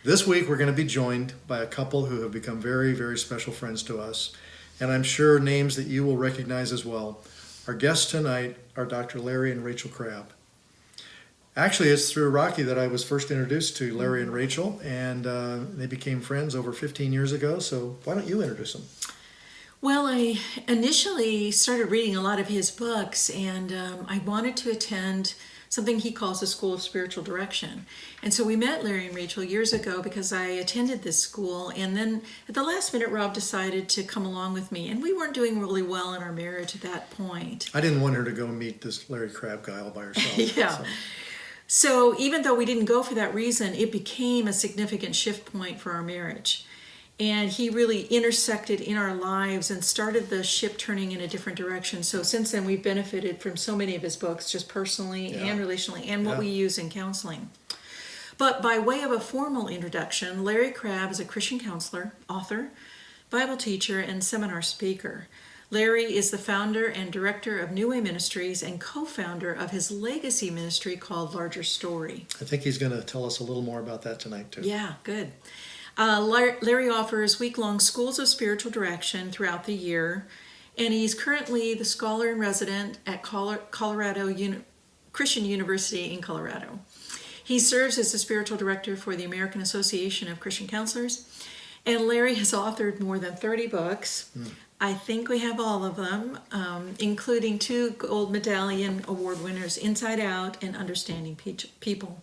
This week, we're going to be joined by a couple who have become very, very special friends to us, and I'm sure names that you will recognize as well. Our guests tonight are Dr. Larry and Rachael Crabb. Actually, it's through Rocky that I was first introduced to Larry and Rachael, and they became friends over 15 years ago, so why don't you introduce them? Well, I initially started reading a lot of his books, and I wanted to attend something he calls the School of Spiritual Direction. And so we met Larry and Rachael years ago because I attended this school, and then at the last minute, Rob decided to come along with me, and we weren't doing really well in our marriage at that point. I didn't want her to go meet this Larry Crabb guy all by herself. Yeah. So even though we didn't go for that reason, it became a significant shift point for our marriage. And he really intersected in our lives and started the ship turning in a different direction. So since then, we've benefited from so many of his books, just personally and relationally, and what we use in counseling. But by way of a formal introduction, Larry Crabb is a Christian counselor, author, Bible teacher, and seminar speaker. Larry is the founder and director of New Way Ministries and co-founder of his legacy ministry called Larger Story. I think he's going to tell us a little more about that tonight, too. Yeah, good. Larry offers week-long schools of spiritual direction throughout the year, and he's currently the scholar in resident at Colorado Christian University in Colorado. He serves as the spiritual director for the American Association of Christian Counselors, and Larry has authored more than 30 books. I think we have all of them, including 2 Gold Medallion Award winners, Inside Out and Understanding People.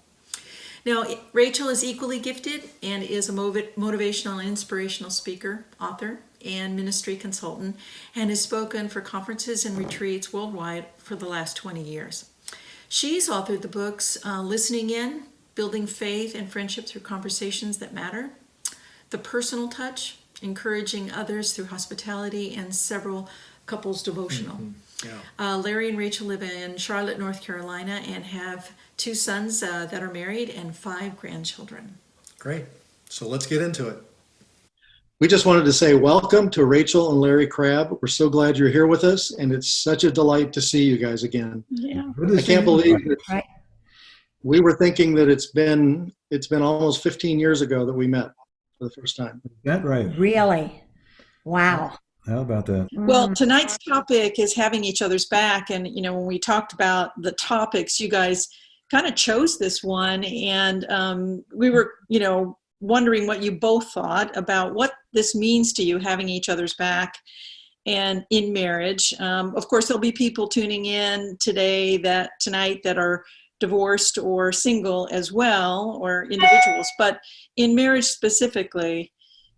Now, Rachael is equally gifted and is a motivational and inspirational speaker, author, and ministry consultant, and has spoken for conferences and retreats worldwide for the last 20 years. She's authored the books Listening In, Building Faith and Friendship Through Conversations That Matter, The Personal Touch, Encouraging Others Through Hospitality, and several couples devotional. Larry and Rachael live in Charlotte, North Carolina, and have 2 sons that are married and 5 grandchildren. Great. So let's get into it. We just wanted to say welcome to Rachael and Larry Crabb. We're so glad you're here with us, and it's such a delight to see you guys again. Yeah. I can't believe it. Right. We were thinking that it's been almost 15 years ago that we met for the first time. Is that right? Really? Wow. How about that? Well, tonight's topic is having each other's back. And, when we talked about the topics, you guys kind of chose this one. And we were, wondering what you both thought about what this means to you, having each other's back and in marriage. Of course, there'll be people tuning in tonight that are divorced or single as well, or individuals. But in marriage specifically,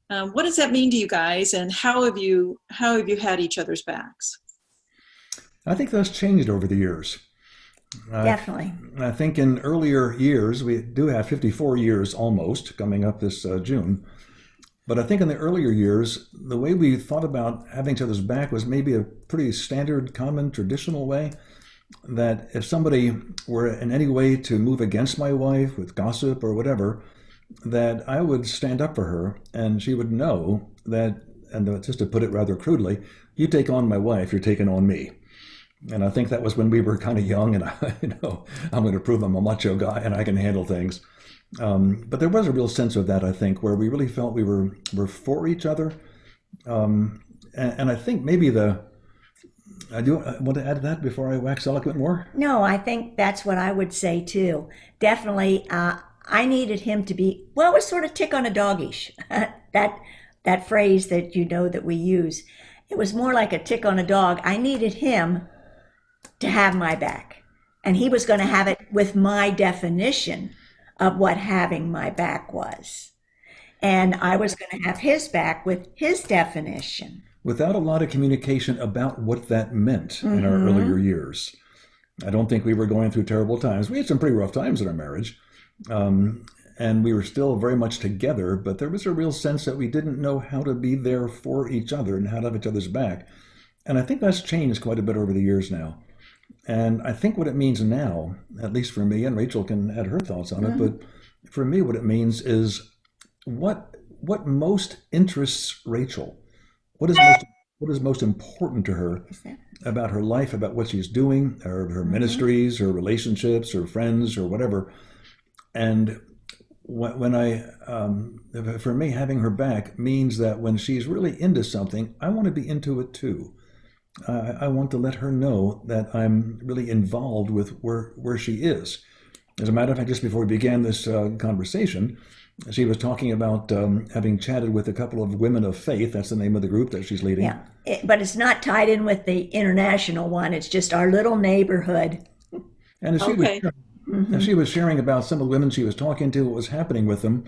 what does that mean to you guys, and how have you had each other's backs? I think that's changed over the years. Definitely. I think in earlier years, we do have 54 years almost coming up this June. But I think in the earlier years, the way we thought about having each other's back was maybe a pretty standard, common, traditional way. That if somebody were in any way to move against my wife with gossip or whatever, that I would stand up for her, and she would know that, and just to put it rather crudely, you take on my wife, you're taking on me. And I think that was when we were kind of young, and I'm going to prove I'm a macho guy and I can handle things. But there was a real sense of that, I think, where we really felt we were for each other. And I think maybe I want to add to that before I wax eloquent more? No, I think that's what I would say too. Definitely, I needed him to be, well, it was sort of tick on a dog-ish, that phrase that that we use. It was more like a tick on a dog. I needed him to have my back, and he was going to have it with my definition of what having my back was. And I was going to have his back with his definition. Without a lot of communication about what that meant in our earlier years. I don't think we were going through terrible times. We had some pretty rough times in our marriage. And we were still very much together, but there was a real sense that we didn't know how to be there for each other and how to have each other's back. And I think that's changed quite a bit over the years now. And I think what it means now, at least for me, and Rachael can add her thoughts on it, but for me, what it means is what most interests Rachael. What is most important to her about her life, about what she's doing, her ministries, her relationships, her friends, or whatever. And when for me, having her back means that when she's really into something, I want to be into it too. I want to let her know that I'm really involved with where she is. As a matter of fact, just before we began this conversation, she was talking about having chatted with a couple of women of faith. That's the name of the group that she's leading. Yeah, but it's not tied in with the international one. It's just our little neighborhood. And as Okay. she was sharing about some of the women she was talking to, what was happening with them,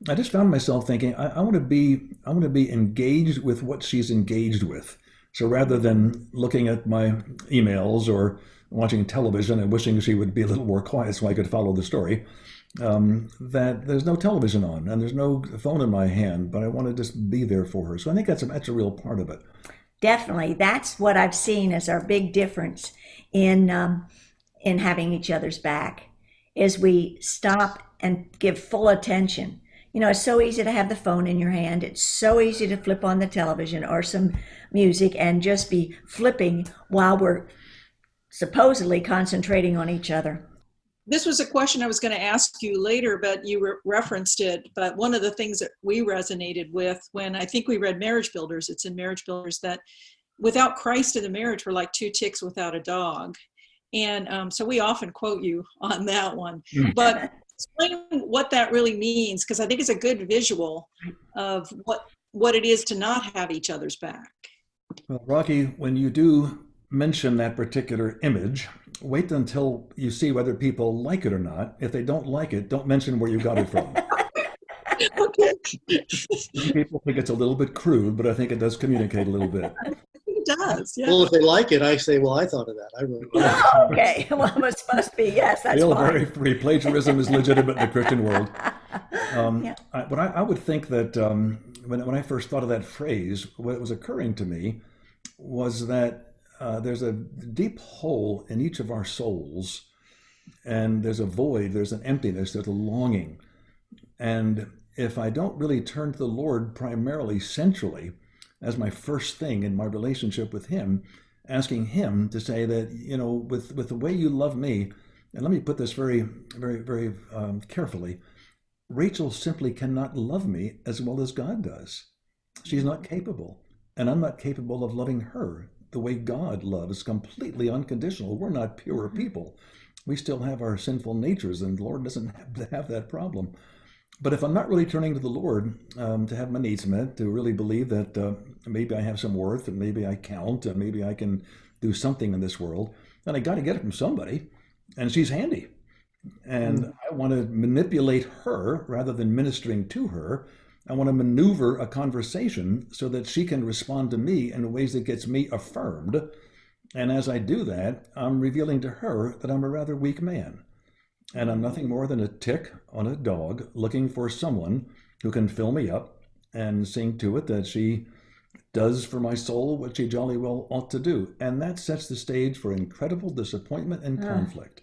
I just found myself thinking, I want to be engaged with what she's engaged with. So rather than looking at my emails or watching television and wishing she would be a little more quiet so I could follow the story, that there's no television on and there's no phone in my hand, but I want to just be there for her. So I think that's a real part of it. Definitely, that's what I've seen as our big difference in having each other's back, is we stop and give full attention. You know, it's so easy to have the phone in your hand. It's so easy to flip on the television or some music and just be flipping while we're supposedly concentrating on each other. This was a question I was going to ask you later, but you referenced it. But one of the things that we resonated with when I think we read Marriage Builders, it's in Marriage Builders, that without Christ in the marriage, we're like two ticks without a dog. And so we often quote you on that one. But explain what that really means, because I think it's a good visual of what it is to not have each other's back. Well, Rocky, when you do mention that particular image, wait until you see whether people like it or not. If they don't like it, don't mention where you got it from. Okay. Some people think it's a little bit crude, but I think it does communicate a little bit. It does, yeah. Well, if they like it, I say, well, I thought of that. I wrote it. Oh, okay, well, it must be, yes, that's Feel fine. very free. Plagiarism is legitimate in the Christian world. Yeah. But I would think that when I first thought of that phrase, what was occurring to me was that there's a deep hole in each of our souls, and there's a void, there's an emptiness, there's a longing. And if I don't really turn to the Lord primarily, centrally, as my first thing in my relationship with Him, asking Him to say that, you know, with the way you love me, and let me put this very, very, very carefully, Rachel simply cannot love me as well as God does. She's not capable, and I'm not capable of loving her the way God loves, completely unconditional. We're not pure people. We still have our sinful natures, and the Lord doesn't have that problem. But if I'm not really turning to the Lord to have my needs met, to really believe that maybe I have some worth, and maybe I count, and maybe I can do something in this world, then I got to get it from somebody, and she's handy. And I want to manipulate her rather than ministering to her. I want to maneuver a conversation so that she can respond to me in ways that gets me affirmed. And as I do that, I'm revealing to her that I'm a rather weak man. And I'm nothing more than a tick on a dog looking for someone who can fill me up and seeing to it that she does for my soul what she jolly well ought to do. And that sets the stage for incredible disappointment and conflict,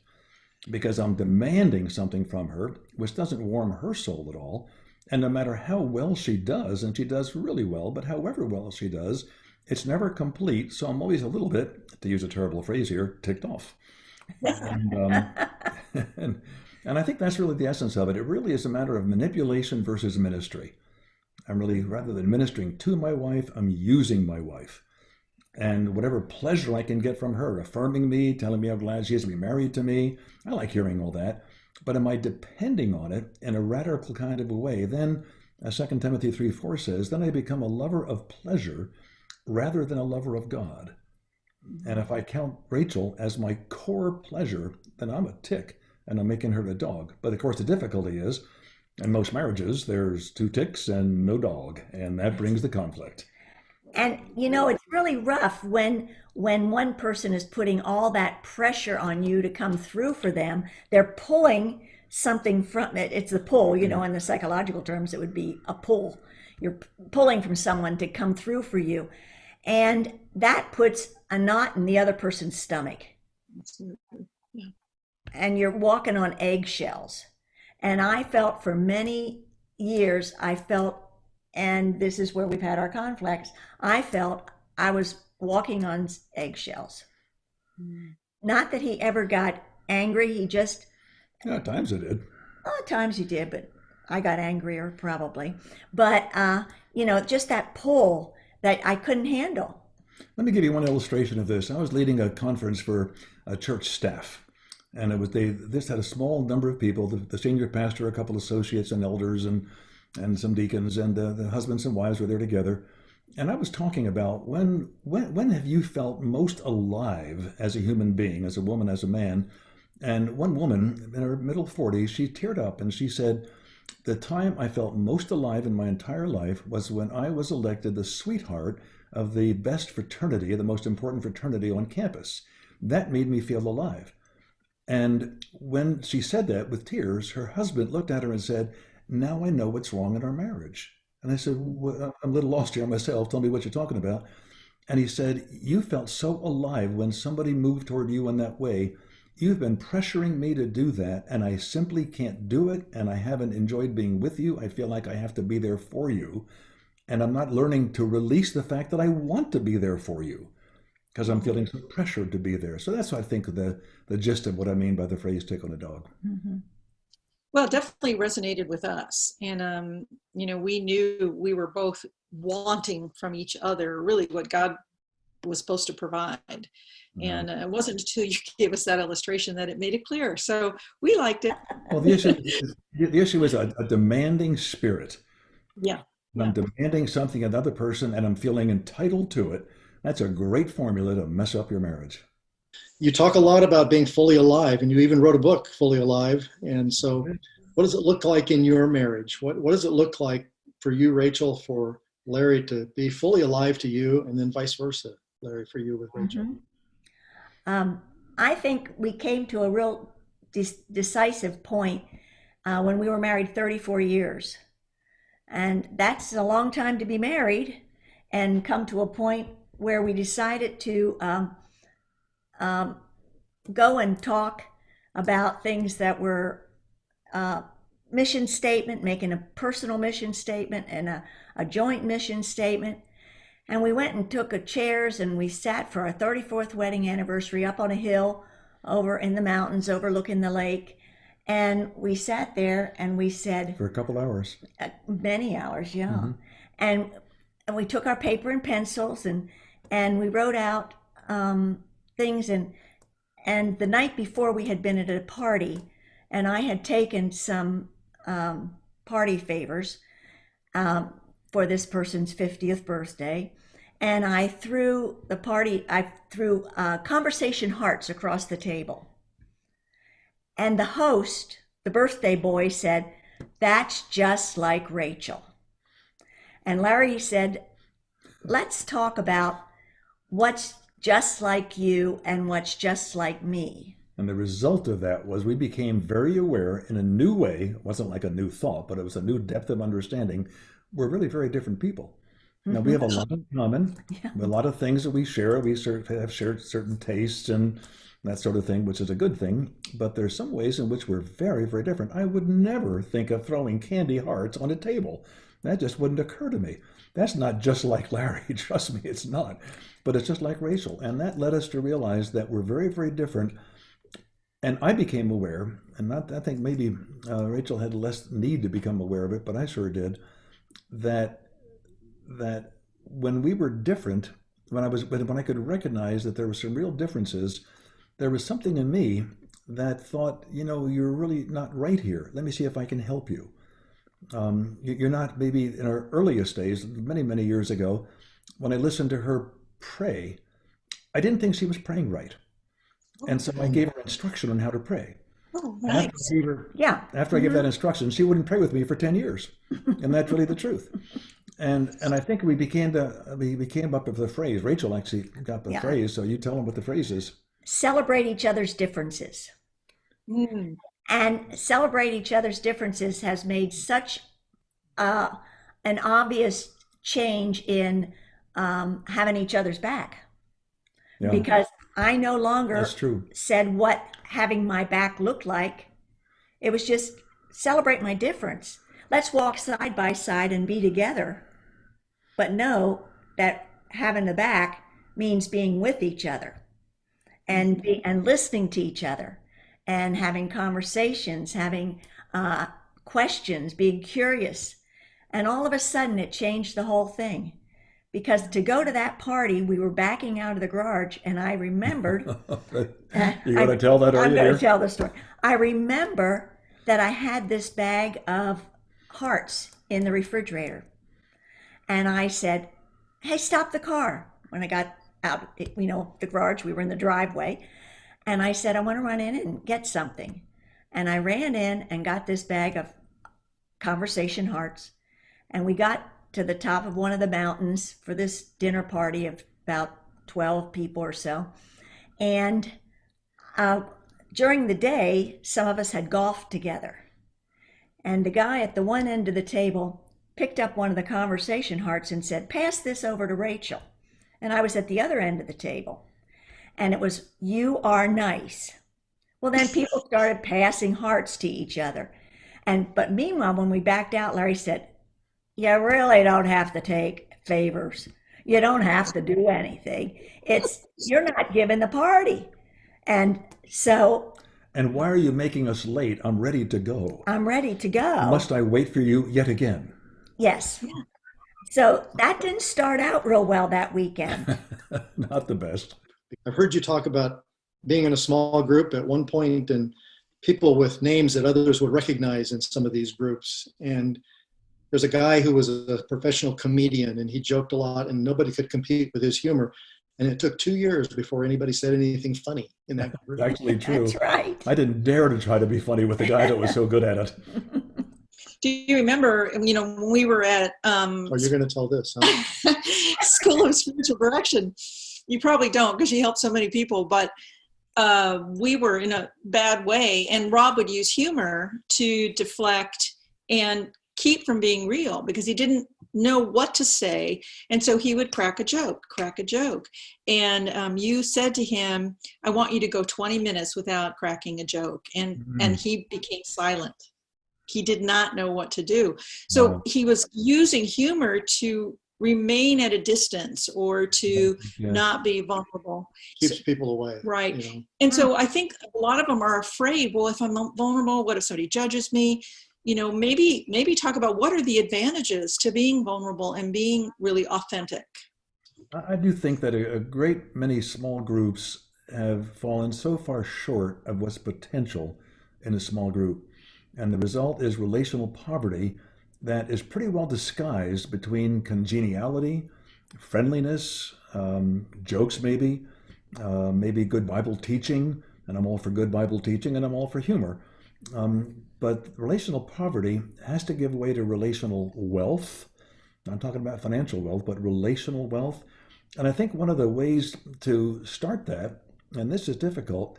because I'm demanding something from her which doesn't warm her soul at all. And no matter how well she does, and she does really well, but however well she does, it's never complete. So I'm always a little bit, to use a terrible phrase here, ticked off. And, and I think that's really the essence of it. It really is a matter of manipulation versus ministry. I'm really, rather than ministering to my wife, I'm using my wife. And whatever pleasure I can get from her, affirming me, telling me how glad she is to be married to me, I like hearing all that. But am I depending on it in a radical kind of a way? Then, as 2 Timothy 3:4 says, then I become a lover of pleasure rather than a lover of God. And if I count Rachel as my core pleasure, then I'm a tick and I'm making her a dog. But of course, the difficulty is, in most marriages, there's two ticks and no dog, and that brings the conflict. And you know, it's really rough when one person is putting all that pressure on you to come through for them. They're pulling something from it. It's the pull, you know, in the psychological terms, it would be a pull. You're pulling from someone to come through for you. And that puts a knot in the other person's stomach. Yeah. And you're walking on eggshells. And I felt for many years, and this is where we've had our conflicts, I felt I was walking on eggshells. Not that he ever got angry, he just... Yeah, at times I did. At times he did, but I got angrier probably, but just that pull that I couldn't handle. Let me give you one illustration of this. I was leading a conference for a church staff, and this had a small number of people: the senior pastor, a couple associates and elders, and some deacons, and the husbands and wives were there together. And I was talking about when have you felt most alive as a human being, as a woman, as a man? And one woman in her middle 40s, she teared up and she said, the time I felt most alive in my entire life was when I was elected the sweetheart of the best fraternity, the most important fraternity on campus. That made me feel alive. And when she said that with tears, her husband looked at her and said, now I know what's wrong in our marriage. And I said, well, I'm a little lost here myself. Tell me what you're talking about. And he said, you felt so alive when somebody moved toward you in that way. You've been pressuring me to do that, and I simply can't do it, and I haven't enjoyed being with you. I feel like I have to be there for you, and I'm not learning to release the fact that I want to be there for you because I'm feeling so pressured to be there. So that's what I think the gist of what I mean by the phrase "take on a dog." Mm-hmm. Well, it definitely resonated with us. And, we knew we were both wanting from each other really what God was supposed to provide. Mm-hmm. And it wasn't until you gave us that illustration that it made it clear. So we liked it. Well, the issue is a demanding spirit. Yeah. I'm demanding something of another person and I'm feeling entitled to it. That's a great formula to mess up your marriage. You talk a lot about being fully alive, and you even wrote a book, Fully Alive. And so what does it look like in your marriage? What does it look like for you, Rachel, for Larry to be fully alive to you, and then vice versa, Larry, for you with Rachel? Mm-hmm. I think we came to a real decisive point when we were married 34 years. And that's a long time to be married, and come to a point where we decided to go and talk about things that were mission statement, making a personal mission statement and a joint mission statement. And we went and took chairs and we sat for our 34th wedding anniversary up on a hill over in the mountains overlooking the lake. And we sat there and we said, for a couple hours, many hours, yeah. Mm-hmm. And we took our paper and pencils and we wrote out things. And the night before we had been at a party, and I had taken some party favors for this person's 50th birthday. And I threw conversation hearts across the table. And the host, the birthday boy, said, "That's just like Rachel." And Larry said, "Let's talk about what's just like you and what's just like me." And the result of that was we became very aware in a new way. It wasn't like a new thought, but it was a new depth of understanding. We're really very different people. Now, we have a lot in common, a lot of things that we share. We have shared certain tastes and that sort of thing, which is a good thing. But there's some ways in which we're very, very different. I would never think of throwing candy hearts on a table. That just wouldn't occur to me. That's not just like Larry. Trust me, it's not. But it's just like Rachel. And that led us to realize that we're very, very different. And I became aware, and I think maybe Rachel had less need to become aware of it, but I sure did, that when we were different, when I could recognize that there were some real differences, there was something in me that thought, you're really not right here. Let me see if I can help you. You're not, maybe in our earliest days, many, many years ago, when I listened to her pray, I didn't think she was praying right. And so I gave her instruction on how to pray. Oh, nice. After I gave that instruction, she wouldn't pray with me for 10 years. And that's really the truth. And I think we came up with the phrase. Rachel actually got the phrase, so you tell them what the phrase is. Celebrate each other's differences. Mm. And celebrate each other's differences has made such an obvious change in having each other's back. Yeah. Because I no longer said what having my back looked like. It was just celebrate my difference. Let's walk side by side and be together. But know that having the back means being with each other and listening to each other and having conversations, having questions, being curious. And all of a sudden, it changed the whole thing. Because to go to that party, we were backing out of the garage, and I remembered. You going to tell that, are I'm you, going dear? to tell the story. I remember that I had this bag of hearts in the refrigerator. And I said, hey, stop the car. When I got out, the garage, we were in the driveway. And I said, I want to run in and get something. And I ran in and got this bag of conversation hearts. And we got to the top of one of the mountains for this dinner party of about 12 people or so. And during the day, some of us had golfed together. And the guy at the one end of the table picked up one of the conversation hearts and said, pass this over to Rachel. And I was at the other end of the table. And it was, you are nice. Well, then people started passing hearts to each other. But meanwhile, when we backed out, Larry said, you really don't have to take favors. You don't have to do anything. You're not giving the party. And so And why are you making us late? I'm ready to go. I'm ready to go. Must I wait for you yet again? Yes. So that didn't start out real well that weekend. Not the best. I've heard you talk about being in a small group at one point and people with names that others would recognize in some of these groups. And there's a guy who was a professional comedian and he joked a lot and nobody could compete with his humor. And it took 2 years before anybody said anything funny in that group. Actually true. That's right. I didn't dare to try to be funny with the guy that was so good at it. Do you remember, when we were at Oh, you're going to tell this, huh? School of Spiritual Direction? You probably don't because you helped so many people, but we were in a bad way, and Rob would use humor to deflect and keep from being real because he didn't know what to say, and so he would crack a joke. And you said to him, I want you to go 20 minutes without cracking a joke, and he became silent. He did not know what to do. So Wow. he was using humor to remain at a distance or to Yes. not be vulnerable. Keeps people away. Right. You know. And so I think a lot of them are afraid, well, if I'm vulnerable, what if somebody judges me? Maybe talk about what are the advantages to being vulnerable and being really authentic. I do think that a great many small groups have fallen so far short of what's potential in a small group. And the result is relational poverty that is pretty well disguised between congeniality, friendliness, jokes maybe good Bible teaching, and I'm all for good Bible teaching, and I'm all for humor. But relational poverty has to give way to relational wealth. I'm talking about financial wealth, but relational wealth. And I think one of the ways to start that, and this is difficult,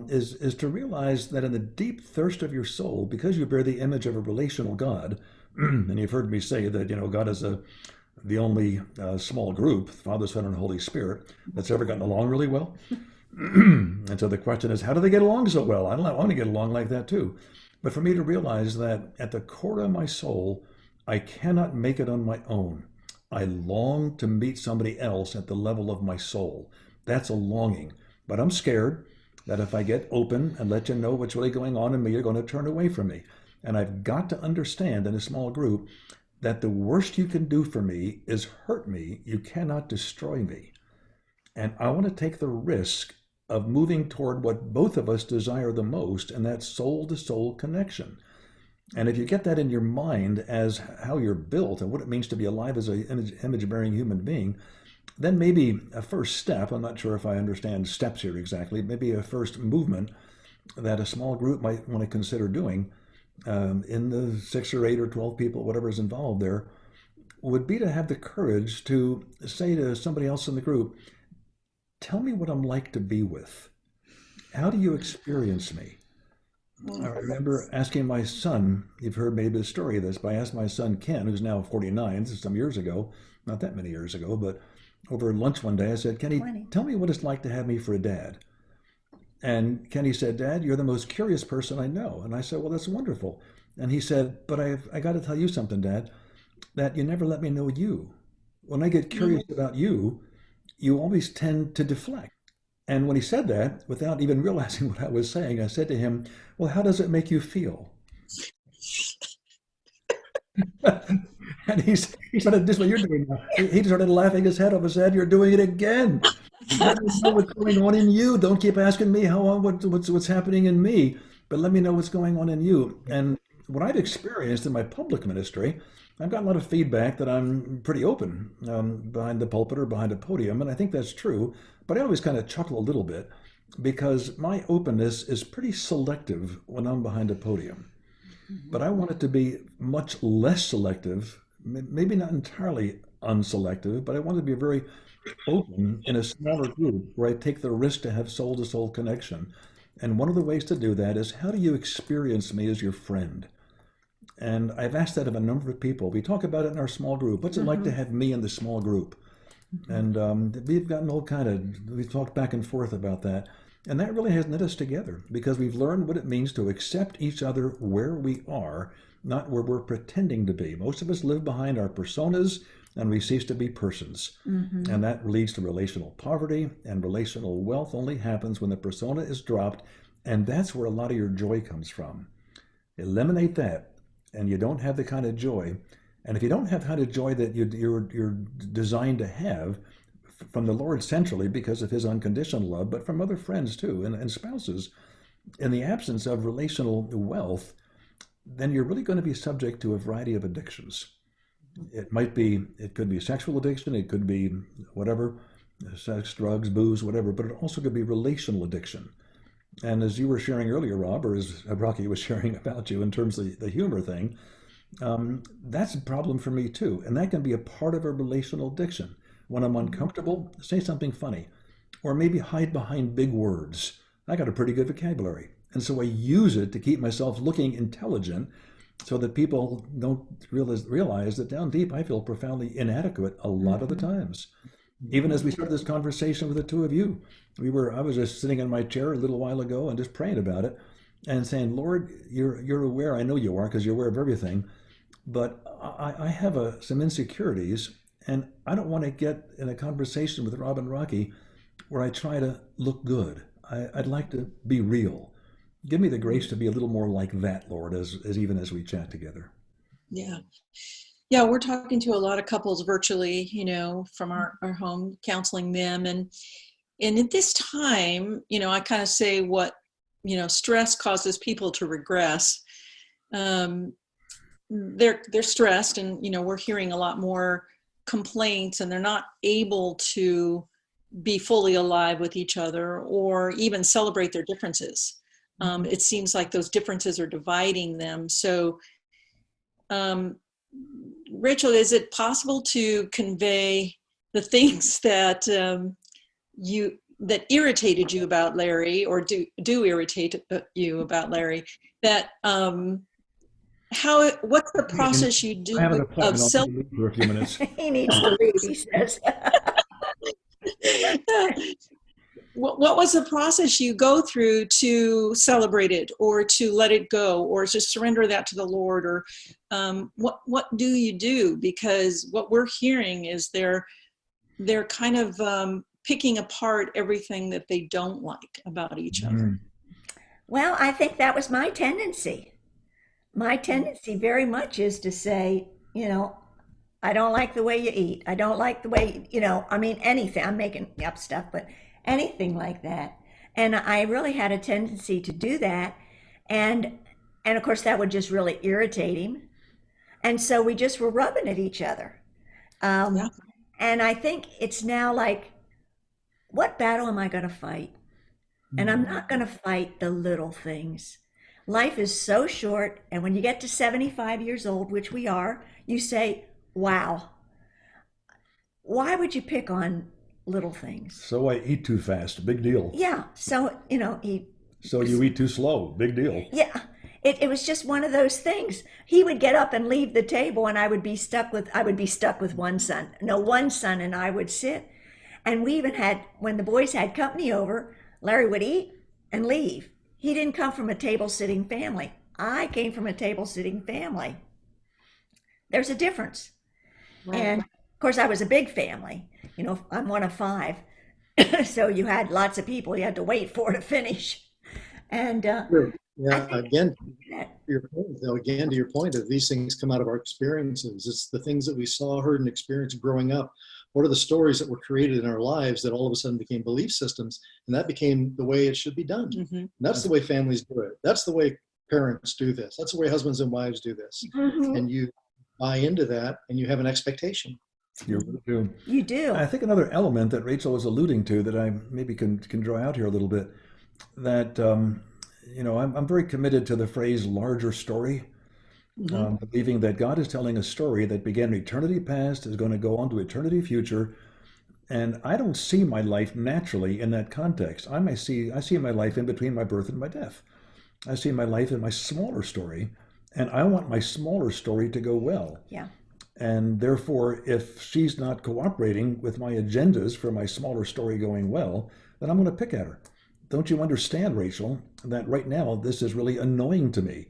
is to realize that in the deep thirst of your soul, because you bear the image of a relational God, and you've heard me say that God is the only small group, Father, Son, and Holy Spirit, that's ever gotten along really well. And so the question is, how do they get along so well? I want to get along like that too. But for me to realize that at the core of my soul, I cannot make it on my own. I long to meet somebody else at the level of my soul. That's a longing. But I'm scared that if I get open and let you know what's really going on in me, you're going to turn away from me. And I've got to understand in a small group that the worst you can do for me is hurt me. You cannot destroy me. And I want to take the risk of moving toward what both of us desire the most, and that's soul-to-soul connection. And if you get that in your mind as how you're built and what it means to be alive as an image-bearing human being, then maybe a first step, I'm not sure if I understand steps here exactly, maybe a first movement that a small group might want to consider doing in the 6 or 8 or 12 people, whatever's involved there, would be to have the courage to say to somebody else in the group, tell me what I'm like to be with. How do you experience me? I remember asking my son, you've heard maybe the story of this, but I asked my son Ken, who's now 49, this is some years ago, not that many years ago, but over lunch one day I said, Kenny, 20. tell me what it's like to have me for a dad. And Kenny said, Dad, you're the most curious person I know. And I said, well, that's wonderful. And he said, but I got to tell you something, Dad, that you never let me know you. When I get curious about you, you always tend to deflect. And when he said that, without even realizing what I was saying, I said to him, well, how does it make you feel? And he started, this is what you're doing now. He started laughing his head off his head. You're doing it again. Let me know what's going on in you. Don't keep asking me what's happening in me, but let me know what's going on in you. And what I've experienced in my public ministry, I've got a lot of feedback that I'm pretty open behind the pulpit or behind a podium, and I think that's true. But I always kind of chuckle a little bit because my openness is pretty selective when I'm behind a podium. But I want it to be much less selective, maybe not entirely unselective, but I want it to be very open in a smaller group where I take the risk to have soul to soul connection. And one of the ways to do that is, how do you experience me as your friend? And I've asked that of a number of people. We talk about it in our small group. What's it like to have me in the small group? And we've gotten we've talked back and forth about that. And that really has knit us together because we've learned what it means to accept each other where we are, not where we're pretending to be. Most of us live behind our personas and we cease to be persons. And that leads to relational poverty, and relational wealth only happens when the persona is dropped. And that's where a lot of your joy comes from. Eliminate that and you don't have the kind of joy. And if you don't have the kind of joy that you're designed to have from the Lord centrally because of his unconditional love, but from other friends too, and spouses, in the absence of relational wealth, then you're really going to be subject to a variety of addictions. It could be sexual addiction, it could be whatever, sex, drugs, booze, whatever, but it also could be relational addiction. And as you were sharing earlier, Rob, or as Rocky was sharing about you in terms of the humor thing, that's a problem for me too. And that can be a part of a relational addiction. When I'm uncomfortable, say something funny, or maybe hide behind big words. I got a pretty good vocabulary. And so I use it to keep myself looking intelligent so that people don't realize that down deep I feel profoundly inadequate a lot of the times. Even as we started this conversation with the two of you, I was just sitting in my chair a little while ago and just praying about it and saying, Lord, you're aware, I know you are because you're aware of everything, but I have some insecurities. And I don't want to get in a conversation with Rob and Rocky where I try to look good. I'd like to be real. Give me the grace to be a little more like that, Lord, as even as we chat together. Yeah. Yeah, we're talking to a lot of couples virtually, from our home, counseling them. And at this time, I kind of say what, stress causes people to regress. They're stressed and, we're hearing a lot more complaints, and they're not able to be fully alive with each other or even celebrate their differences. It seems like those differences are dividing them. So, Rachel, is it possible to convey the things that that irritated you about Larry, or do irritate you about Larry? That what's the process you do I have an of appointment. I'll self? leave for a few minutes. He needs to leave, he says. What was the process you go through to celebrate it, or to let it go, or to surrender that to the Lord, or what do you do? Because what we're hearing is they're kind of picking apart everything that they don't like about each other. Well, I think that was my tendency. My tendency very much is to say, I don't like the way you eat. I don't like the way, anything. I'm making up stuff, but anything like that. And I really had a tendency to do that. And of course, that would just really irritate him. And so we just were rubbing at each other. Yeah. And I think it's now like, what battle am I going to fight? And I'm not going to fight the little things. Life is so short. And when you get to 75 years old, which we are, you say, wow, why would you pick on little things? So I eat too fast, big deal. Yeah. So, So you eat too slow, big deal. yeah, it was just one of those things. He would get up and leave the table, and I would be stuck with one son. No, one son and I would sit. And we even had, when the boys had company over, Larry would eat and leave. He didn't come from a table-sitting family. I came from a table-sitting family. There's a difference. Right. And of course, I was a big family. I'm one of 5. So you had lots of people you had to wait for to finish. And Sure. Yeah, again, your point, though, again, to your point of these things come out of our experiences. It's the things that we saw, heard, and experienced growing up. What are the stories that were created in our lives that all of a sudden became belief systems? And that became the way it should be done. Mm-hmm. And that's the way families do it. That's the way parents do this. That's the way husbands and wives do this. Mhm. And you buy into that and you have an expectation. You really do. You do. I think another element that Rachel was alluding to that I maybe can draw out here a little bit, that I'm very committed to the phrase larger story, believing that God is telling a story that began in eternity past, is going to go on to eternity future, and I don't see my life naturally in that context. I see my life in between my birth and my death. I see my life in my smaller story, and I want my smaller story to go well. Yeah. And therefore, if she's not cooperating with my agendas for my smaller story going well, then I'm going to pick at her. Don't you understand, Rachel, that right now this is really annoying to me?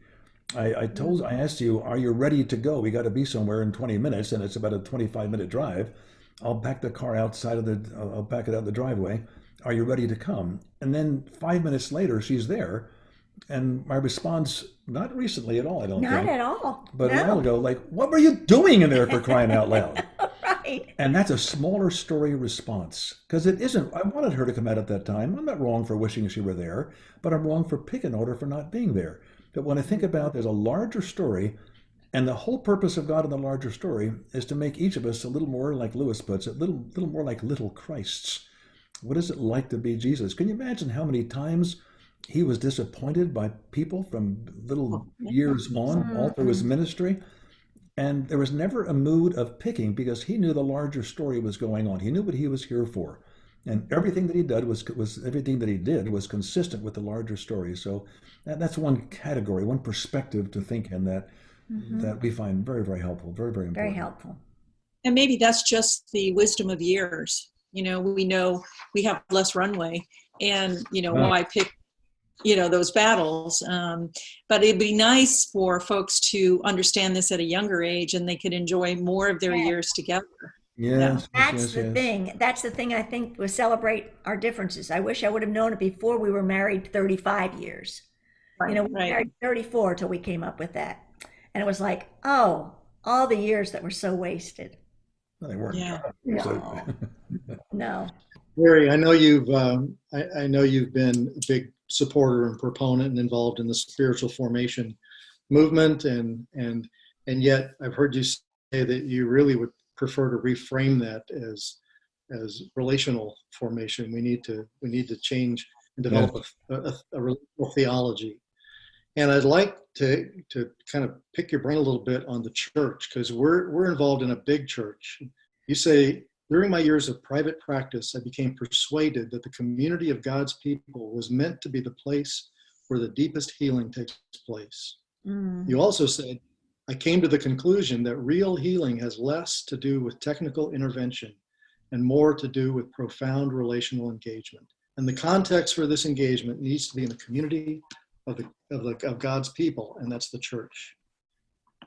I asked you, are you ready to go? We got to be somewhere in 20 minutes, and it's about a 25-minute drive. I'll pack the car outside I'll pack it out the driveway. Are you ready to come? And then 5 minutes later, she's there. And my response, not recently at all, I don't think. Not at all. But No. a while ago, like, what were you doing in there, for crying out loud? Right. And that's a smaller story response, because it isn't. I wanted her to come out at that time. I'm not wrong for wishing she were there, but I'm wrong for picking on her for not being there. But when I think about there's a larger story, and the whole purpose of God in the larger story is to make each of us a little more, like Lewis puts it, little more like little Christs. What is it like to be Jesus? Can you imagine how many times he was disappointed by people from little years on, all through his ministry? And there was never a mood of picking, because he knew the larger story was going on. He knew what he was here for. And everything that he did was consistent with the larger story. So that's one category, one perspective to think in that we find very, very helpful, very, very important. Very helpful. And maybe that's just the wisdom of years. We know we have less runway, and why pick those battles. But it'd be nice for folks to understand this at a younger age, and they could enjoy more of their years together. Yes, That's the thing. That's the thing, I think, we celebrate our differences. I wish I would have known it before we were married 35 years. Right, We were married 34 till we came up with that. And it was like, oh, all the years that were so wasted. Well, they weren't. Yeah. So- No. Larry, I know you've been a big supporter and proponent and involved in the spiritual formation movement, and yet I've heard you say that you really would prefer to reframe that as relational formation. We need to change and develop a relational theology. And I'd like to kind of pick your brain a little bit on the church, because we're involved in a big church. You say, during my years of private practice, I became persuaded that the community of God's people was meant to be the place where the deepest healing takes place. You also said, I came to the conclusion that real healing has less to do with technical intervention and more to do with profound relational engagement. And the context for this engagement needs to be in the community of God's people, and that's the church.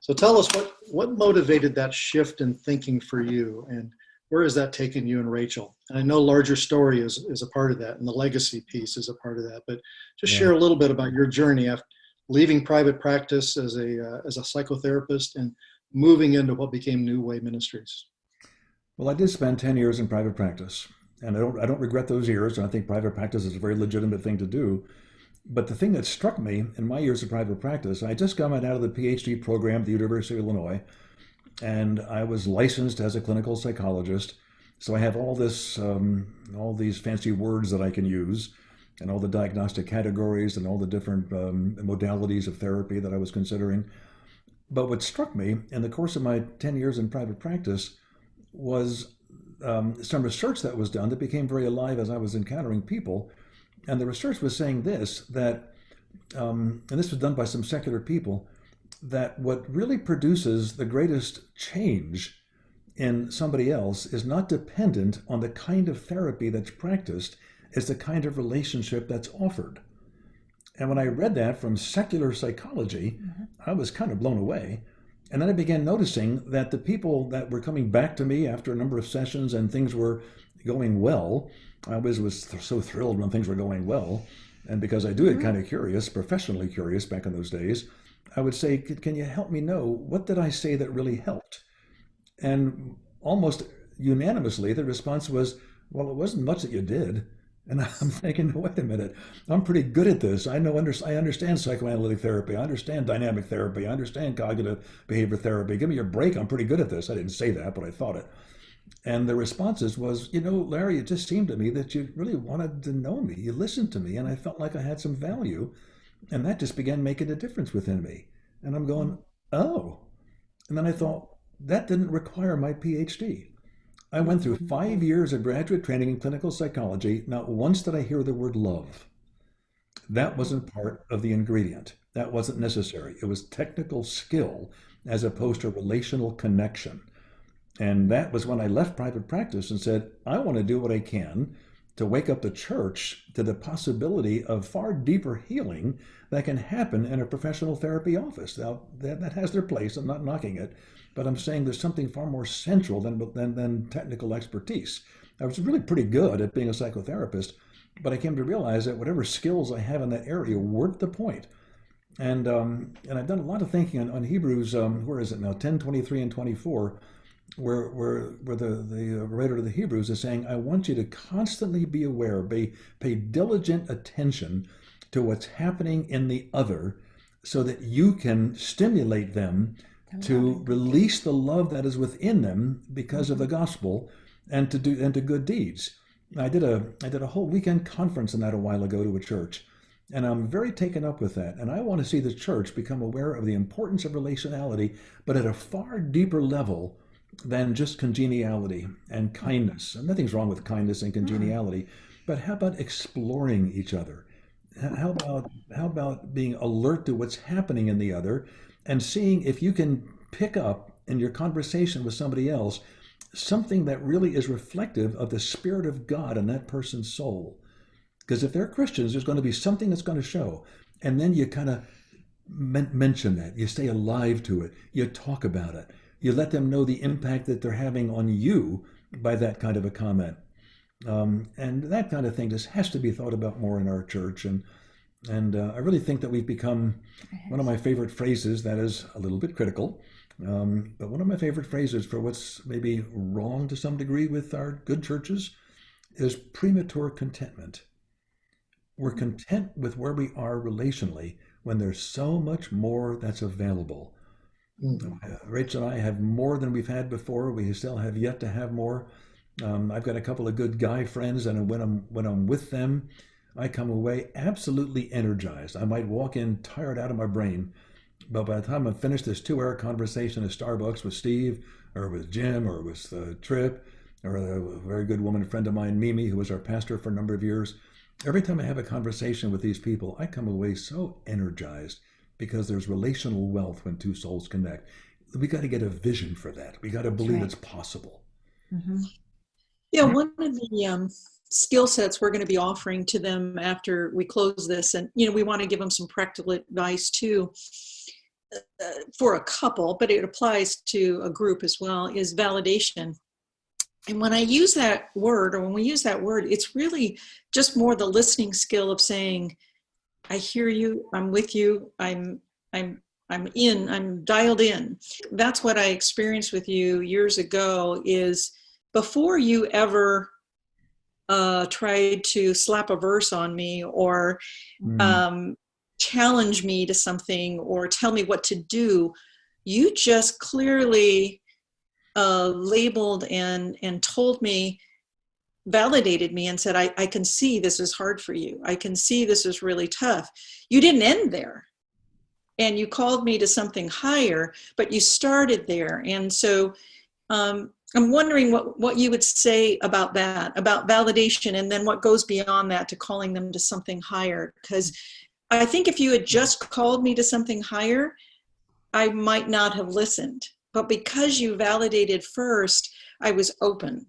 So tell us what motivated that shift in thinking for you, and where has that taken you and Rachel? And I know larger story is a part of that, and the legacy piece is a part of that, but just share a little bit about your journey after leaving private practice as a psychotherapist and moving into what became New Way Ministries. Well, I did spend 10 years in private practice, and I don't regret those years. And I think private practice is a very legitimate thing to do. But the thing that struck me in my years of private practice, I just got out of the PhD program at the University of Illinois, and I was licensed as a clinical psychologist. So I have all these fancy words that I can use, and all the diagnostic categories and all the different modalities of therapy that I was considering. But what struck me in the course of my 10 years in private practice was some research that was done that became very alive as I was encountering people. And the research was saying that and this was done by some secular people, that what really produces the greatest change in somebody else is not dependent on the kind of therapy that's practiced, it's the kind of relationship that's offered. And when I read that from secular psychology, I was kind of blown away. And then I began noticing that the people that were coming back to me after a number of sessions and things were going well, I always was so thrilled when things were going well. And because I do get kind of curious, professionally curious back in those days, I would say, can you help me know what did I say that really helped? And almost unanimously, the response was, well, it wasn't much that you did. And I'm thinking, wait a minute, I'm pretty good at this. I understand psychoanalytic therapy. I understand dynamic therapy. I understand cognitive behavior therapy. Give me a break. I'm pretty good at this. I didn't say that, but I thought it. And the responses was, Larry, it just seemed to me that you really wanted to know me. You listened to me, and I felt like I had some value. And that just began making a difference within me. And I'm going, oh. And then I thought, that didn't require my PhD. I went through 5 years of graduate training in clinical psychology. Not once did I hear the word love. That wasn't part of the ingredient. That wasn't necessary. It was technical skill as opposed to relational connection. And that was when I left private practice and said, I want to do what I can to wake up the church to the possibility of far deeper healing that can happen in a professional therapy office. Now, that has their place. I'm not knocking it, but I'm saying there's something far more central than technical expertise. I was really pretty good at being a psychotherapist, but I came to realize that whatever skills I have in that area weren't the point. And I've done a lot of thinking on Hebrews, where is it now, 10, 23, and 24, where the writer of the Hebrews is saying, I want you to constantly be aware, pay diligent attention to what's happening in the other so that you can stimulate them to release the love that is within them because of the gospel and to good deeds. I did a whole weekend conference on that a while ago to a church, and I'm very taken up with that. And I want to see the church become aware of the importance of relationality, but at a far deeper level than just congeniality and kindness. And nothing's wrong with kindness and congeniality, but how about exploring each other? How about being alert to what's happening in the other and seeing if you can pick up in your conversation with somebody else something that really is reflective of the Spirit of God in that person's soul. Because if they're Christians, there's going to be something that's going to show. And then you kind of mention that. You stay alive to it. You talk about it. You let them know the impact that they're having on you by that kind of a comment. And that kind of thing just has to be thought about more in our church. And I really think that we've become one of my favorite phrases, that is a little bit critical, but one of my favorite phrases for what's maybe wrong to some degree with our good churches is premature contentment. We're content with where we are relationally when there's so much more that's available. Rachel and I have more than we've had before. We still have yet to have more. I've got a couple of good guy friends, and when I'm with them, I come away absolutely energized. I might walk in tired out of my brain, but by the time I've finished this 2-hour conversation at Starbucks with Steve, or with Jim, or with Tripp, or a very good woman friend of mine, Mimi, who was our pastor for a number of years, every time I have a conversation with these people, I come away so energized because there's relational wealth when two souls connect. We got to get a vision for that. We got to believe it's possible. Mm-hmm. Yeah, one of the skill sets we're going to be offering to them after we close this, and we want to give them some practical advice too, for a couple, but it applies to a group as well, is validation. And when I use that word, or when we use that word, it's really just more the listening skill of saying, I hear you, I'm with you, I'm dialed in. That's what I experienced with you years ago, is before you ever tried to slap a verse on me or challenge me to something or tell me what to do, you just clearly labeled and told me, validated me and said, I can see this is hard for you. I can see this is really tough. You didn't end there. And you called me to something higher, but you started there. And so I'm wondering what you would say about that, about validation, and then what goes beyond that to calling them to something higher. Because I think if you had just called me to something higher, I might not have listened. But because you validated first, I was open.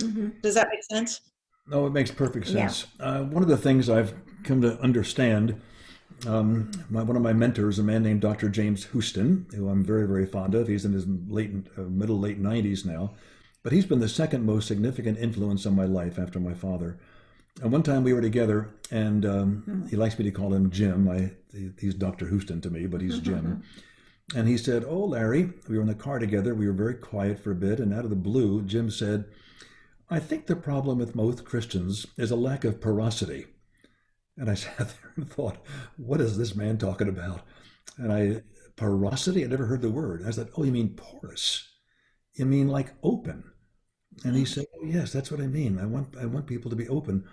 Mm-hmm. Does that make sense? No, it makes perfect sense. Yeah. One of the things I've come to understand, one of my mentors, a man named Dr. James Houston, who I'm very, very fond of. He's in his late 90s now, but he's been the second most significant influence on my life after my father. And one time we were together, and he likes me to call him Jim. He's Dr. Houston to me, but he's Jim. And he said, "Oh, Larry," we were in the car together. We were very quiet for a bit. And out of the blue, Jim said, "I think the problem with most Christians is a lack of porosity." And I sat there and thought, what is this man talking about? And porosity, I never heard the word. I said, "Oh, you mean porous? You mean like open?" And he said, "Oh, yes, that's what I mean. I want people to be open."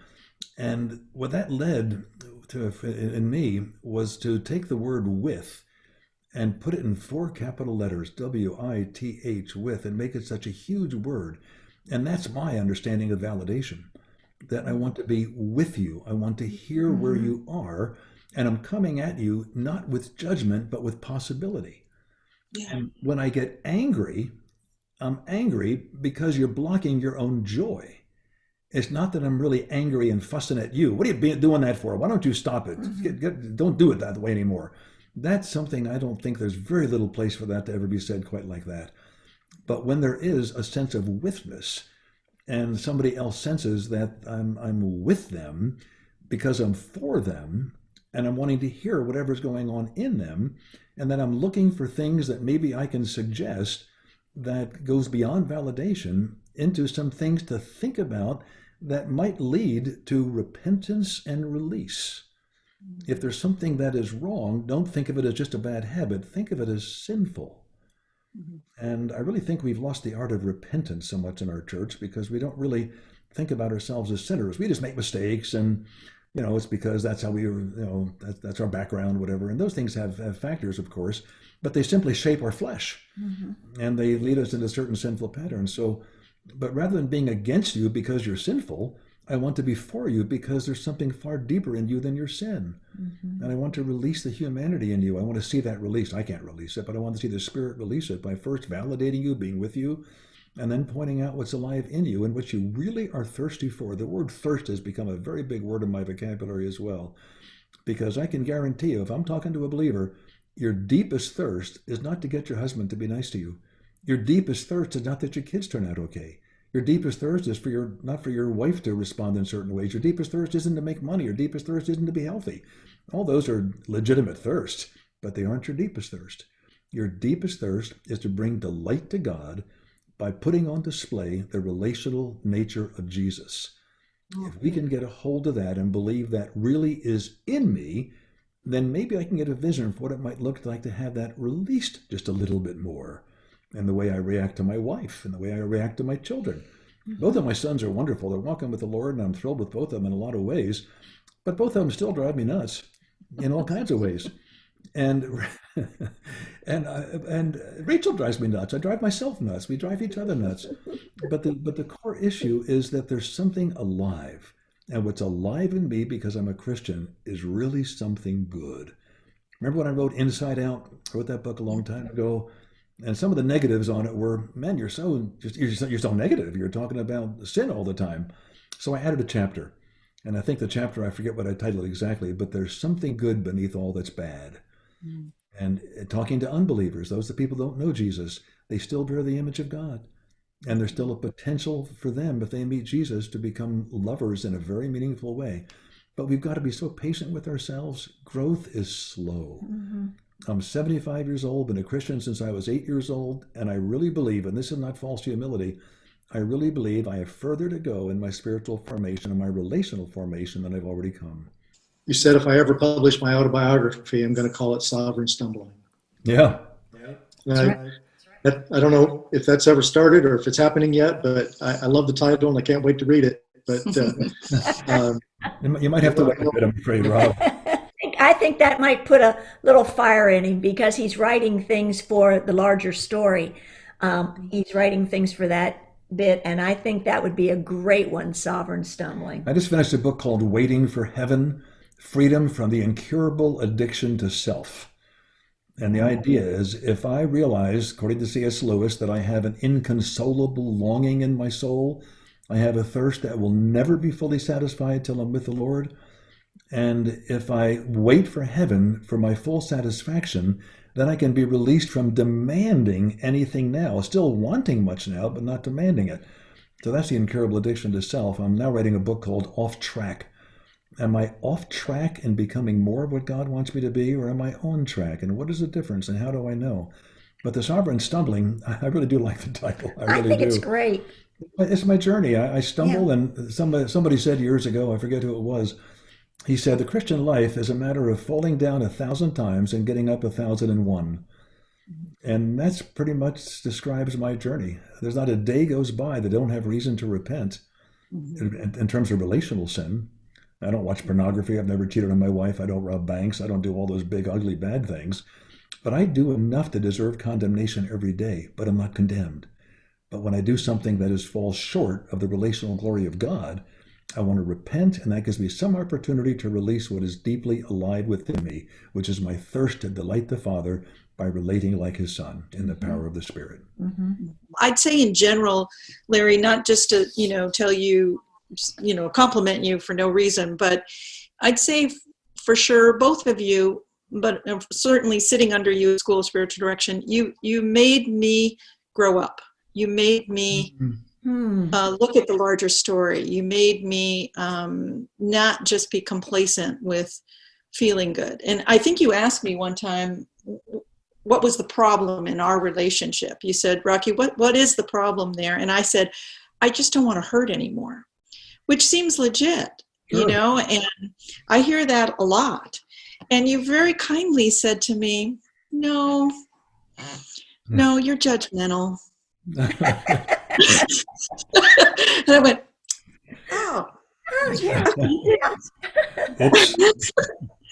And what that led to in me was to take the word "with" and put it in 4 capital letters, WITH, with, and make it such a huge word. And that's my understanding of validation, that I want to be with you. I want to hear where you are, and I'm coming at you not with judgment, but with possibility. Yeah. And when I get angry, I'm angry because you're blocking your own joy. It's not that I'm really angry and fussing at you. What are you doing that for? Why don't you stop it? Don't do it that way anymore. That's something I don't think there's very little place for that to ever be said quite like that. But when there is a sense of withness, and somebody else senses that I'm with them because I'm for them, and I'm wanting to hear whatever's going on in them, and then I'm looking for things that maybe I can suggest that goes beyond validation into some things to think about that might lead to repentance and release. If there's something that is wrong, don't think of it as just a bad habit. Think of it as sinful. And I really think we've lost the art of repentance so much in our church because we don't really think about ourselves as sinners. We just make mistakes, and it's because that's how we, that's our background, whatever. And those things have factors, of course, but they simply shape our flesh, and they lead us into certain sinful patterns. So, but rather than being against you because you're sinful, I want to be for you because there's something far deeper in you than your sin. And I want to release the humanity in you. I want to see that released. I can't release it, but I want to see the Spirit release it by first validating you, being with you, and then pointing out what's alive in you and what you really are thirsty for. The word thirst has become a very big word in my vocabulary as well, because I can guarantee you, if I'm talking to a believer, your deepest thirst is not to get your husband to be nice to you. Your deepest thirst is not that your kids turn out okay. Your deepest thirst is not for your wife to respond in certain ways. Your deepest thirst isn't to make money. Your deepest thirst isn't to be healthy. All those are legitimate thirsts, but they aren't your deepest thirst. Your deepest thirst is to bring delight to God by putting on display the relational nature of Jesus. If we can get a hold of that and believe that really is in me, then maybe I can get a vision for what it might look like to have that released just a little bit more. And the way I react to my wife and the way I react to my children. Both of my sons are wonderful. They're walking with the Lord, and I'm thrilled with both of them in a lot of ways. But both of them still drive me nuts in all kinds of ways. And and Rachel drives me nuts. I drive myself nuts. We drive each other nuts. But the core issue is that there's something alive. And what's alive in me because I'm a Christian is really something good. Remember when I wrote Inside Out? I wrote that book a long time ago. And some of the negatives on it were, man, you're so negative. You're talking about sin all the time. So I added a chapter. And I think the chapter, I forget what I titled exactly, but there's something good beneath all that's bad. And talking to unbelievers, those that people don't know Jesus, they still bear the image of God. And there's still a potential for them, if they meet Jesus, to become lovers in a very meaningful way. But we've got to be so patient with ourselves. Growth is slow. I'm 75 years old, been a Christian since I was 8 years old, and I really believe, and this is not false humility, I really believe I have further to go in my spiritual formation and my relational formation than I've already come. You said if I ever publish my autobiography, I'm going to call it Sovereign Stumbling. Yeah. I don't know if that's ever started or if it's happening yet, but I love the title and I can't wait to read it. But you might have to wait a bit, I'm afraid, Rob. I think that might put a little fire in him because he's writing things for the larger story. He's writing things for that bit, and I think that would be a great one, Sovereign Stumbling. I just finished a book called Waiting for Heaven, Freedom from the Incurable Addiction to Self. And the idea is, if I realize, according to C.S. Lewis, that I have an inconsolable longing in my soul, I have a thirst that will never be fully satisfied till I'm with the Lord. And if I wait for heaven for my full satisfaction, then I can be released from demanding anything now, still wanting much now, but not demanding it. So that's the incurable addiction to self. I'm now writing a book called Off Track. Am I off track in becoming more of what God wants me to be, or am I on track? And what is the difference, and how do I know? But the sovereign stumbling, I really do like the title. I I really think it's do. great. It's my journey. I Yeah. stumble, and somebody said years ago, I forget who it was, he said, the Christian life is a matter of falling down 1,000 times and getting up 1,001. And that's pretty much describes my journey. There's not a day goes by that I don't have reason to repent in terms of relational sin. I don't watch pornography. I've never cheated on my wife. I don't rob banks. I don't do all those big, ugly, bad things. But I do enough to deserve condemnation every day, but I'm not condemned. But when I do something that falls short of the relational glory of God, I want to repent, and that gives me some opportunity to release what is deeply alive within me, which is my thirst to delight the Father by relating like his Son in the power of the Spirit. I'd say in general, Larry, not just to, tell you, compliment you for no reason, but I'd say for sure, both of you, but certainly sitting under you at School of Spiritual Direction, you made me grow up. You made me look at the larger story. You made me not just be complacent with feeling good. And I think you asked me one time, what was the problem in our relationship? You said, Rocky, what is the problem there? And I said, I just don't want to hurt anymore, which seems legit, Sure. and I hear that a lot. And you very kindly said to me, no, you're judgmental. And I went, oh, Yeah.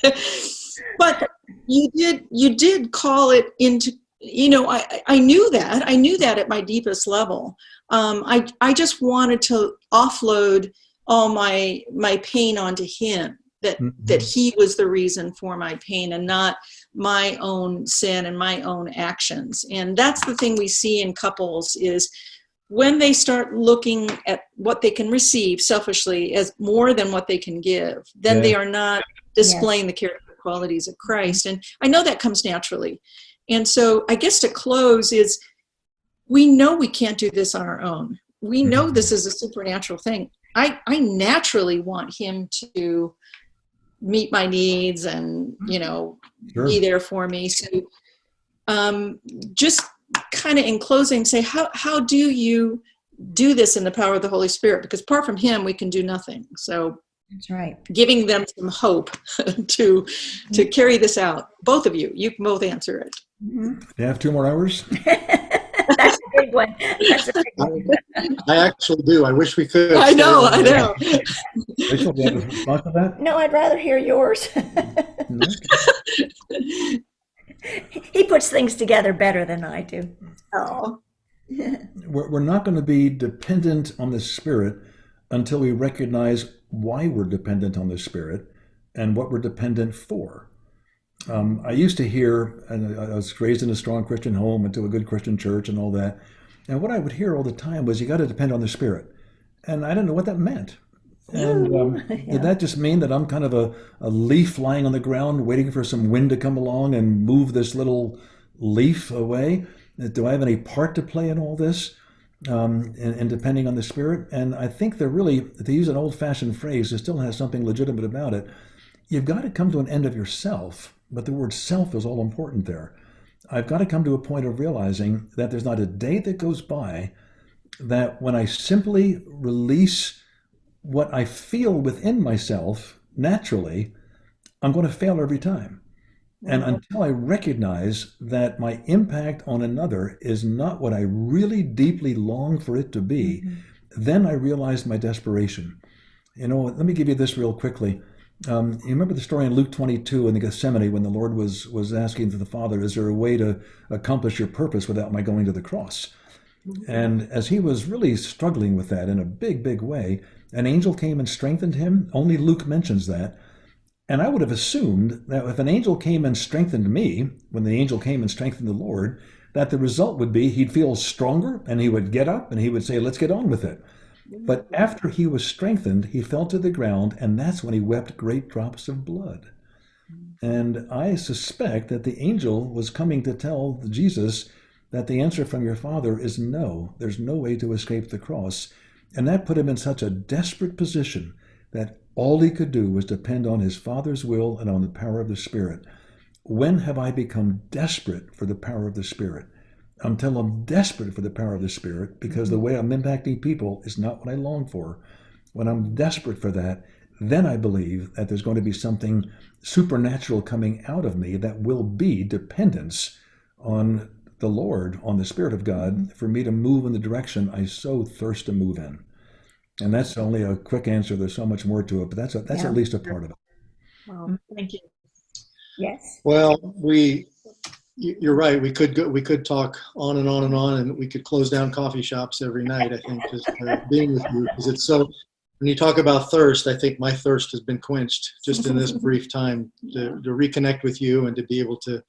It's, but you did call it into, I knew that at my deepest level. I just wanted to offload all my pain onto him, that he was the reason for my pain and not my own sin and my own actions. And that's the thing we see in couples is when they start looking at what they can receive selfishly as more than what they can give, then they are not displaying the character qualities of Christ. And I know that comes naturally. And so I guess to close is, we know we can't do this on our own. We know this is a supernatural thing. I naturally want him to meet my needs and, be there for me. So just kind of in closing, say, how do you do this in the power of the Holy Spirit? Because apart from him, we can do nothing. So That's right. giving them some hope to carry this out. Both of you can both answer it. you have 2 more hours? That's a big one. That's a big one. I actually do. I wish we could. I know. Rachel, do you have a response to that? No, I'd rather hear yours. He puts things together better than I do. Oh. We're not going to be dependent on the Spirit until we recognize why we're dependent on the Spirit and what we're dependent for. I used to hear, and I was raised in a strong Christian home, went to a good Christian church and all that. And what I would hear all the time was, you got to depend on the Spirit. And I didn't know what that meant. And did that just mean that I'm kind of a leaf lying on the ground waiting for some wind to come along and move this little leaf away? Do I have any part to play in all this? And depending on the Spirit? And I think they're really, to use an old-fashioned phrase, it still has something legitimate about it. You've got to come to an end of yourself, but the word self is all important there. I've got to come to a point of realizing that there's not a day that goes by that when I simply release what I feel within myself naturally, I'm going to fail every time. And until I recognize that my impact on another is not what I really deeply long for it to be, then I realize my desperation. Let me give you this real quickly. You remember the story in Luke 22 in the Gethsemane when the Lord was asking to the Father, is there a way to accomplish your purpose without my going to the cross? And as he was really struggling with that in a big, big way, an angel came and strengthened him. Only Luke mentions that. And I would have assumed that if an angel came and strengthened me, when the angel came and strengthened the Lord, that the result would be he'd feel stronger and he would get up and he would say, let's get on with it. But after he was strengthened, he fell to the ground, and that's when he wept great drops of blood. And I suspect that the angel was coming to tell Jesus that the answer from your Father is no. There's no way to escape the cross. And that put him in such a desperate position that all he could do was depend on his Father's will and on the power of the Spirit. When have I become desperate for the power of the Spirit? Until I'm desperate for the power of the Spirit, because the way I'm impacting people is not what I long for. When I'm desperate for that, then I believe that there's going to be something supernatural coming out of me that will be dependence on the Lord, on the Spirit of God, for me to move in the direction I so thirst to move in. And that's only a quick answer. There's so much more to it, but that's Yeah. at least a part of it. Well, Thank you. yes. Well, you're right. We could talk on and on and on, and we could close down coffee shops every night. I think just being with you, because it's so. When you talk about thirst, I think my thirst has been quenched just in this brief time to reconnect with you and to be able to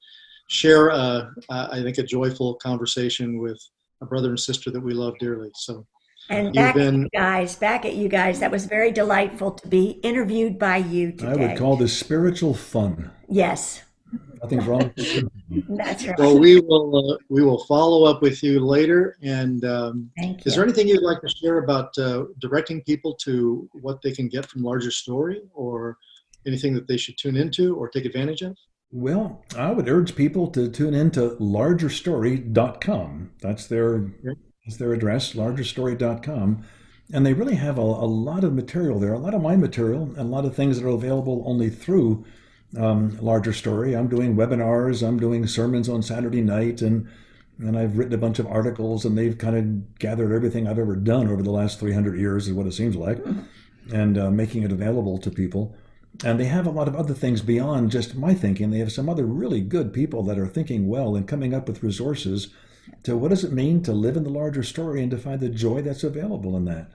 share, I think, a joyful conversation with a brother and sister that we love dearly. So And you've back been. back at you guys. That was very delightful to be interviewed by you today. I would call this spiritual fun. Yes, Nothing's wrong with it. that's right. Well, we will follow up with you later. And Thank is there you. anything you'd like to share about directing people to what they can get from Larger Story, or anything that they should tune into or take advantage of? Well, I would urge people to tune in to largerstory.com. That's their address, largerstory.com. And they really have a lot of material there, a lot of my material, and a lot of things that are available only through Larger Story. I'm doing webinars, I'm doing sermons on Saturday night, and I've written a bunch of articles, and they've kind of gathered everything I've ever done over the last 300 years, is what it seems like, and making it available to people. And they have a lot of other things beyond just my thinking. They have some other really good people that are thinking well and coming up with resources to what does it mean to live in the larger story and to find the joy that's available in that.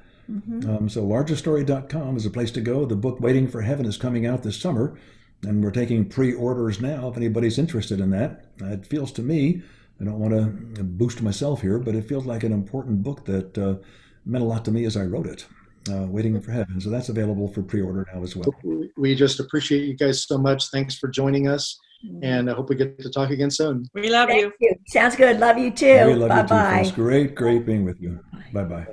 So largerstory.com is a place to go. The book Waiting for Heaven is coming out this summer, and we're taking pre-orders now if anybody's interested in that. It feels to me, I don't want to boost myself here, but it feels like an important book that meant a lot to me as I wrote it. Waiting for Heaven. So that's available for pre-order now as well. We just appreciate you guys so much. Thanks for joining us, and I hope we get to talk again soon. We love you. Thank you. Sounds good. Love you We too. love Bye you too, bye. folks. Great being with you. Bye-bye.